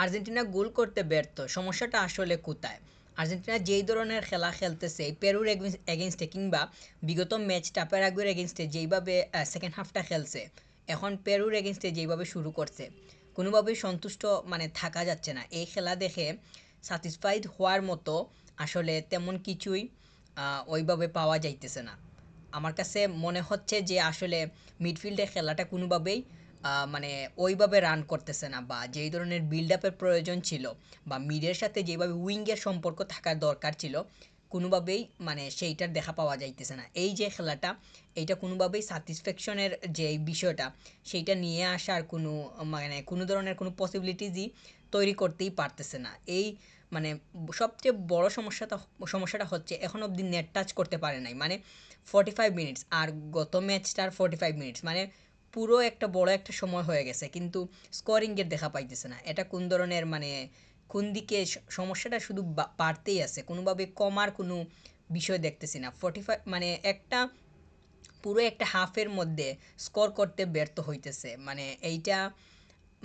Argentina গোল করতে ব্যর্থ, সমস্যাটা আসলে কোথায়? আর্জেন্টিনা যেই ধরনের খেলা খেলতেছে পেরুর এগেনস্টে কিংবা বিগত ম্যাচটা প্যারাগুয়ের এগেনস্টে যেইভাবে সেকেন্ড হাফটা খেলছে, এখন পেরুর এগেনস্টে যেইভাবে শুরু করছে, কোনোভাবেই সন্তুষ্ট মানে থাকা যাচ্ছে না। এই খেলা দেখে স্যাটিসফাইড হওয়ার মতো আসলে তেমন কিছুই ওইভাবে পাওয়া যাইতেছে না। আমার কাছে মনে হচ্ছে যে আসলে মিডফিল্ডের খেলাটা কোনোভাবেই মানে ওইভাবে রান করতেছে না, বা যেই ধরনের বিল্ড আপের প্রয়োজন ছিল বা মিডের সাথে যেভাবে উইঙ্গের সম্পর্ক থাকার দরকার ছিল, কোনোভাবেই মানে সেইটার দেখা পাওয়া যাইতেছে না। এই যে খেলাটা, এইটা কোনোভাবেই স্যাটিসফ্যাকশনের যে বিষয়টা, সেইটা নিয়ে আসার কোনো মানে কোনো ধরনের কোনো পসিবিলিটিসই তৈরি করতেই পারতেছে না। এই মানে সবচেয়ে বড় সমস্যাটা হচ্ছে এখন অবধি নেট টাচ করতে পারে নাই, মানে 45 মিনিটস, আর গত ম্যাচটার 45 মিনিটস, মানে পুরো একটা বড় একটা সময় হয়ে গেছে, কিন্তু স্কোরিংয়ের দেখা পাইতেছে না। এটা কোন ধরনের মানে কোন দিকে সমস্যাটা শুধু বাড়তেই আছে, কোনোভাবে কমার কোনো বিষয় দেখতেছি না। 45 মানে একটা পুরো একটা হাফের মধ্যে স্কোর করতে ব্যর্থ হইতেছে, মানে এইটা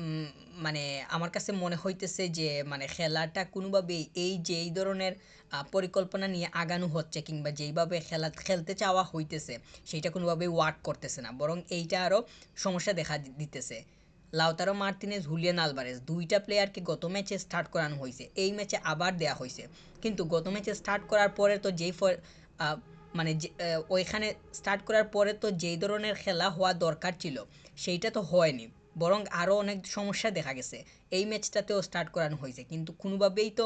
উম, মানে আমার কাছে মনে হইতেছে যে মানে খেলাটা কোনোভাবেই এই যে এই ধরনের পরিকল্পনা নিয়ে আগানো হচ্ছে কিংবা যেইভাবে খেলা খেলতে চাওয়া হইতেছে, সেইটা কোনোভাবেই ওয়ার্ক করতেছে না, বরং এইটা আরও সমস্যা দেখা দিতেছে। লাউতারো মার্তিনেজ, হুলিয়ান আলভারেজ দুইটা প্লেয়ারকে গত ম্যাচে স্টার্ট করানো হয়েছে, এই ম্যাচে আবার দেয়া হয়েছে, কিন্তু গত ম্যাচে স্টার্ট করার পরে তো মানে ওইখানে স্টার্ট করার পরে তো যেই ধরনের খেলা হওয়া দরকার ছিল সেইটা তো হয়নি, বরং আরও অনেক সমস্যা দেখা গেছে। এই ম্যাচটাতেও স্টার্ট করানো হয়েছে, কিন্তু কোনোভাবেই তো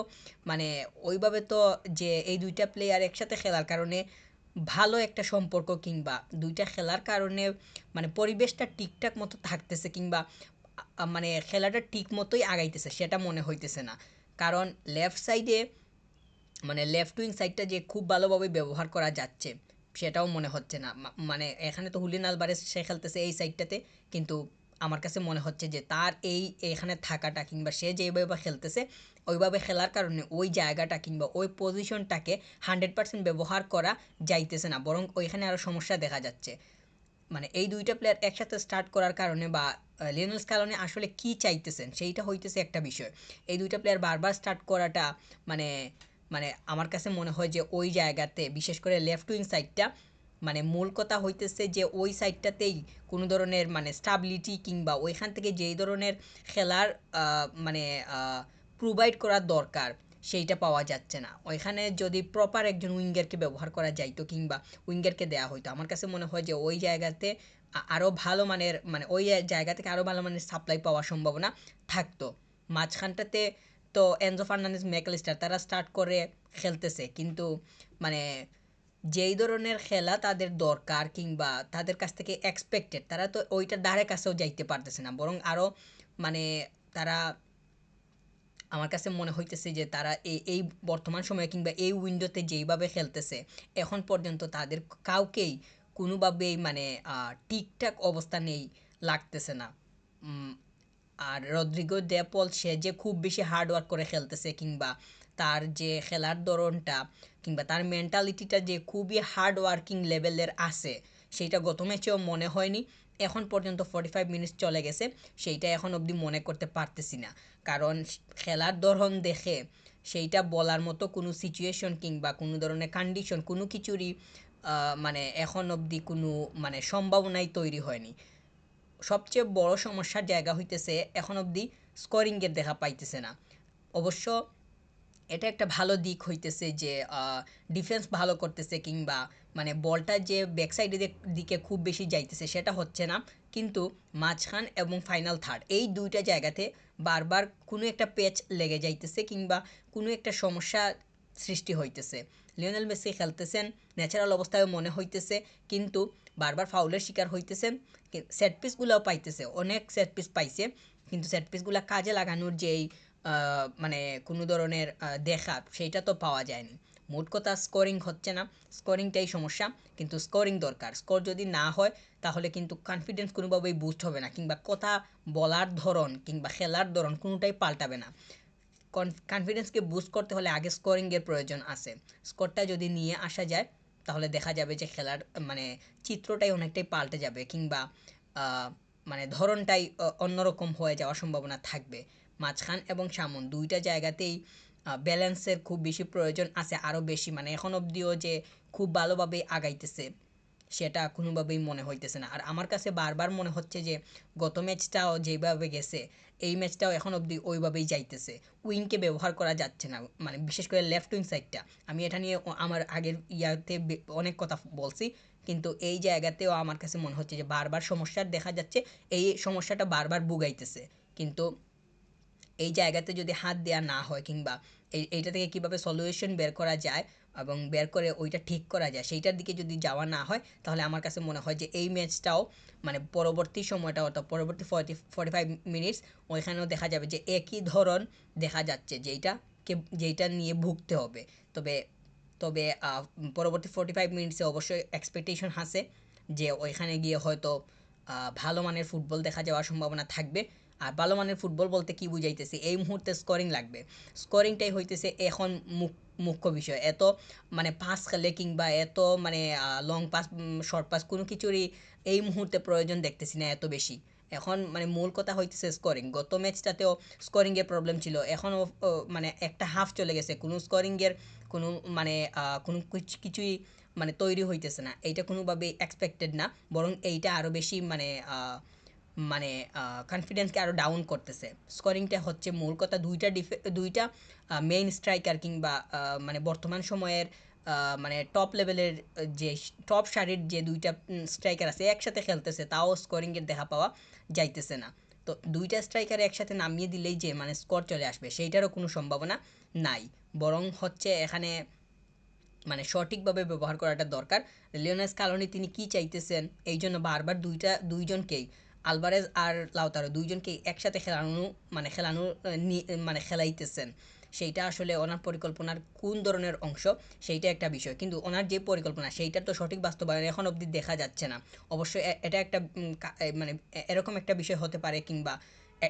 মানে ওইভাবে তো যে এই দুইটা প্লেয়ার একসাথে খেলার কারণে ভালো একটা সম্পর্ক কিংবা দুইটা খেলার কারণে মানে পরিবেশটা ঠিকঠাক মতো থাকতেছে কিংবা মানে খেলাটা ঠিক মতোই আগাইতেছে সেটা মনে হইতেছে না। কারণ লেফট সাইডে মানে লেফট উইং সাইডটা যে খুব ভালোভাবে ব্যবহার করা যাচ্ছে সেটাও মনে হচ্ছে না। মানে এখানে তো হুলিয়ান আলভারেজ সে খেলতেছে এই সাইডটাতে, কিন্তু আমার কাছে মনে হচ্ছে যে তার এখানে থাকাটা কিংবা সে যেভাবে খেলতেছে ওইভাবে খেলার কারণে ওই জায়গাটা কিংবা ওই পজিশনটাকে 100% ব্যবহার করা যাইতেছে না, বরং ওইখানে আরও সমস্যা দেখা যাচ্ছে। মানে এই দুইটা প্লেয়ার একসাথে স্টার্ট করার কারণে বা লিওনেল স্ক্যালোনি আসলে কি চাইতেছেন সেইটা হইতেছে একটা বিষয়। এই দুইটা প্লেয়ার বারবার স্টার্ট করাটা মানে মানে আমার কাছে মনে হয় যে ওই জায়গাতে বিশেষ করে লেফট উইং সাইডটা মানে মূল কথা হইতেছে যে ওই সাইডটাতেই কোনো ধরনের মানে স্টাবিলিটি কিংবা ওইখান থেকে যেই ধরনের খেলার মানে প্রোভাইড করার দরকার সেইটা পাওয়া যাচ্ছে না। ওইখানে যদি প্রপার একজন উইঙ্গারকে ব্যবহার করা যাইতো কিংবা উইঙ্গারকে দেওয়া হইতো, আমার কাছে মনে হয় যে ওই জায়গাতে আরও ভালো মানের মানে ওই জায়গা থেকে আরও ভালো মানের সাপ্লাই পাওয়ার সম্ভাবনা থাকতো। মাঝখানটাতে তো এনজো ফার্নান্দেজ, ম্যাকলিস্টার তারা স্টার্ট করে খেলতেছে, কিন্তু মানে যেই ধরনের খেলা তাদের দরকার কিংবা তাদের কাছ থেকে এক্সপেক্টেড তারা তো ওইটার ধারে কাছেও যাইতে পারতেছে না, বরং আরও মানে তারা আমার কাছে মনে হইতেছে যে তারা এই বর্তমান সময়ে কিংবা এই উইন্ডোতে যেইভাবে খেলতেছে এখন পর্যন্ত তাদের কাউকেই কোনোভাবেই মানে ঠিকঠাক অবস্থানেই লাগতেছে না। উম, আর রদ্রিগো দে পল সে যে খুব বেশি হার্ড ওয়ার্ক করে খেলতেছে কিংবা তার যে খেলার ধরনটা কিংবা তার মেন্টালিটিটা যে খুবই হার্ড ওয়ার্কিং লেভেলের আছে, সেইটা গত ম্যাচেও মনে হয়নি। এখন পর্যন্ত 45 মিনিটস চলে গেছে, সেইটা এখন অবধি মনে করতে পারতেছি না। কারণ খেলার ধরন দেখে সেইটা বলার মতো কোনো সিচুয়েশন কিংবা কোনো ধরনের কন্ডিশন কোনো কিছুরই মানে এখন অবধি কোনো মানে সম্ভাবনাই তৈরি হয়নি। সবচেয়ে বড় সমস্যার জায়গা হইতেছে এখন অবধি স্কোরিংয়ের দেখা পাইতেছে না। অবশ্য এটা একটা ভালো দিক হইতেছে যে ডিফেন্স ভালো করতেছে কিংবা মানে বলটা যে ব্যাকসাইডের দিকে খুব বেশি যাইতেছে সেটা হচ্ছে না, কিন্তু মাঝখান এবং ফাইনাল থার্ড এই দুইটা জায়গাতে বারবার কোনো একটা প্যাচ লেগে যাইতেছে কিংবা কোনো একটা সমস্যা সৃষ্টি হইতেছে। লিওনেল মেসি খেলতেছেন ন্যাচারাল অবস্থায় মনে হইতেছে, কিন্তু বারবার ফাউলের শিকার হইতেছেন। সেট পিসগুলোও পাইতেছে, অনেক সেট পিস পাইছে, কিন্তু সেট পিসগুলো কাজে লাগানোর যেই মানে কোনো ধরনের দেখা সেইটা তো পাওয়া যায়নি। মোট কথা স্কোরিং হচ্ছে না, স্কোরিংটাই সমস্যা, কিন্তু স্কোরিং দরকার। স্কোর যদি না হয় তাহলে কিন্তু কনফিডেন্স কোনোভাবেই বুস্ট হবে না কিংবা কথা বলার ধরন কিংবা খেলার ধরন কোনোটাই পাল্টাবে না। কনফিডেন্সকে বুস্ট করতে হলে আগে স্কোরিংয়ের প্রয়োজন আছে। স্কোরটা যদি নিয়ে আসা যায় তাহলে দেখা যাবে যে খেলার মানে চিত্রটাই অনেকটাই পাল্টে যাবে কিংবা মানে ধরনটাই অন্যরকম হয়ে যাওয়ার সম্ভাবনা থাকবে। মাঝখান এবং সামন দুইটা জায়গাতেই ব্যালেন্সের খুব বেশি প্রয়োজন আছে, আরও বেশি, মানে এখন অবধিও যে খুব ভালোভাবে আগাইতেছে সেটা কোনোভাবেই মনে হইতেছে না। আর আমার কাছে বারবার মনে হচ্ছে যে গত ম্যাচটাও যেভাবে গেছে এই ম্যাচটাও এখন অবধি ওইভাবেই যাইতেছে, উইংকে ব্যবহার করা যাচ্ছে না, মানে বিশেষ করে লেফট উইং সাইডটা। আমি এটা নিয়ে আমার আগের ইয়াতে অনেক কথা বলছি, কিন্তু এই জায়গাতেও আমার কাছে মনে হচ্ছে যে বারবার সমস্যা দেখা যাচ্ছে, এই সমস্যাটা বারবার ভুগাইতেছে। কিন্তু এই জায়গাতে যদি হাত দেওয়া না হয় কিংবা এইটা থেকে কীভাবে সলিউশন বের করা যায় এবং বের করে ওইটা ঠিক করা যায় সেইটার দিকে যদি যাওয়া না হয়, তাহলে আমার কাছে মনে হয় যে এই ম্যাচটাও মানে পরবর্তী সময়টা অর্থাৎ পরবর্তী 45 মিনিটস ওইখানেও দেখা যাবে যে একই ধরন দেখা যাচ্ছে, যেইটা নিয়ে ভুগতে হবে। তবে তবে পরবর্তী 45 মিনিটসে অবশ্যই এক্সপেকটেশন আছে যে ওইখানে গিয়ে হয়তো ভালো মানের ফুটবল দেখা যাওয়ার সম্ভাবনা থাকবে। আর ভালো মানের ফুটবল বলতে কি বুঝাইতেছি, এই মুহূর্তে স্কোরিং লাগবে, স্কোরিংটাই হইতেছে এখন মুখ্য বিষয়। এত মানে পাস খেলে কিংবা এত মানে লং পাস, শর্ট পাস, কোনো কিছুরই এই মুহূর্তে প্রয়োজন দেখতেছি না এত বেশি। এখন মানে মূল কথা হইতেছে স্কোরিং। গত ম্যাচটাতেও স্কোরিংয়ের প্রবলেম ছিল, এখনও মানে একটা হাফ চলে গেছে, কোনো স্কোরিংয়ের কোনো মানে কোনো কিছুই মানে তৈরি হইতেছে না। এইটা কোনোভাবেই এক্সপেক্টেড না, বরং এইটা আরও বেশি মানে মানে কনফিডেন্সকে আরও ডাউন করতেছে। স্কোরিংটা হচ্ছে মূল কথা। দুইটা মেইন স্ট্রাইকার কিংবা মানে বর্তমান সময়ের মানে টপ লেভেলের যে টপ সারির যে দুইটা স্ট্রাইকার আছে একসাথে খেলতেছে, তাও স্কোরিংয়ের দেখা পাওয়া যাইতেছে না। তো দুইটা স্ট্রাইকার একসাথে নামিয়ে দিলেই যে মানে স্কোর চলে আসবে সেইটারও কোনো সম্ভাবনা নাই, বরং হচ্ছে এখানে মানে সঠিকভাবে ব্যবহার করাটা দরকার। লিওনেল স্কালোনি তিনি কি চাইতেছেন, এই জন্য বারবার দুইজনকেই আলভারেজ আর লাউতারো দুইজনকেই একসাথে মানে খেলাইতেছেন। সেইটা আসলে ওনার পরিকল্পনার কোন ধরনের অংশ সেইটা একটা বিষয়, কিন্তু ওনার যে পরিকল্পনা সেইটার তো সঠিক বাস্তবায়ন এখন অবধি দেখা যাচ্ছে না। অবশ্যই এটা একটা মানে এরকম একটা বিষয় হতে পারে কিংবা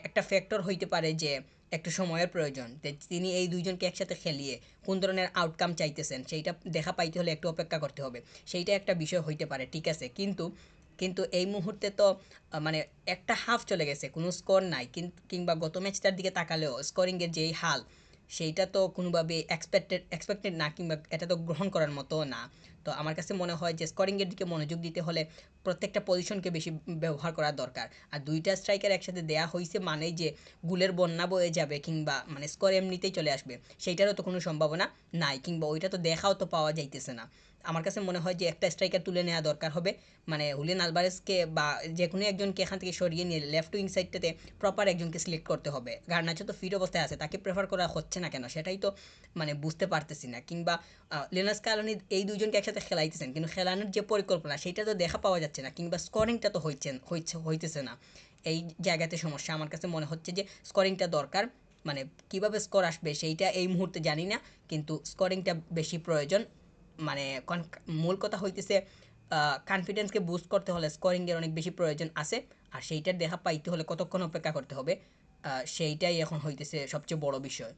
একটা ফ্যাক্টর হইতে পারে যে একটু সময়ের প্রয়োজন, তিনি এই দুইজনকে একসাথে খেলিয়ে কোন ধরনের আউটকাম চাইতেছেন সেইটা দেখা পাইতে হলে একটু অপেক্ষা করতে হবে। সেইটা একটা বিষয় হইতে পারে, ঠিক আছে, কিন্তু কিন্তু এই মুহূর্তে তো মানে একটা হাফ চলে গেছে, কোনো স্কোর নাই, কিংবা গত ম্যাচটার দিকে তাকালেও স্কোরিংয়ের যেই হাল সেইটা তো কোনোভাবে এক্সপেক্টেড না, কিংবা এটা তো গ্রহণ করার মতো না। তো আমার কাছে মনে হয় যে স্কোরিংয়ের দিকে মনোযোগ দিতে হলে প্রত্যেকটা পজিশনকে বেশি ব্যবহার করা দরকার। আর দুইটা স্ট্রাইকার একসাথে দেয়া হয়েছে মানেই যে গুলের বন্যা বয়ে যাবে কিংবা মানে স্কোর এমনিতেই চলে আসবে সেইটারও তো কোনো সম্ভাবনা নাই, কিংবা ওইটা তো দেখাও তো পাওয়া যাইতেছে না। আমার কাছে মনে হয় যে একটা স্ট্রাইকার তুলে নেওয়া দরকার হবে, মানে হুলিয়ান আলভারেজকে বা যে কোনো একজনকে এখান থেকে সরিয়ে নিয়ে লেফট উইং সাইডটাতে প্রপার একজনকে সিলেক্ট করতে হবে। গার্নাচো তো ফিট অবস্থায় আছে, তাকে প্রেফার করা হচ্ছে না কেন সেটাই তো মানে বুঝতে পারতেছি না। কিংবা লিওনেল স্কালোনি এই দুইজনকে একসাথে খেলাইতেছেন, কিন্তু খেলানোর যে পরিকল্পনা সেটা তো দেখা পাওয়া যাচ্ছে না, কিংবা স্কোরিংটা তো হইতেছে না। এই জায়গাতে সমস্যা। আমার কাছে মনে হচ্ছে যে স্কোরিংটা দরকার, মানে কিভাবে স্কোর আসবে সেইটা এই মুহূর্তে জানি না, কিন্তু স্কোরিংটা বেশি প্রয়োজন। মানে মূল কথা হইতেছে কনফিডেন্সকে বুস্ট করতে হলে স্কোরিংয়ের অনেক বেশি প্রয়োজন আছে। আর সেইটার দেখা পাইতে হলে কতক্ষণ অপেক্ষা করতে হবে, সেইটাই এখন হইতেছে সবচেয়ে বড় বিষয়।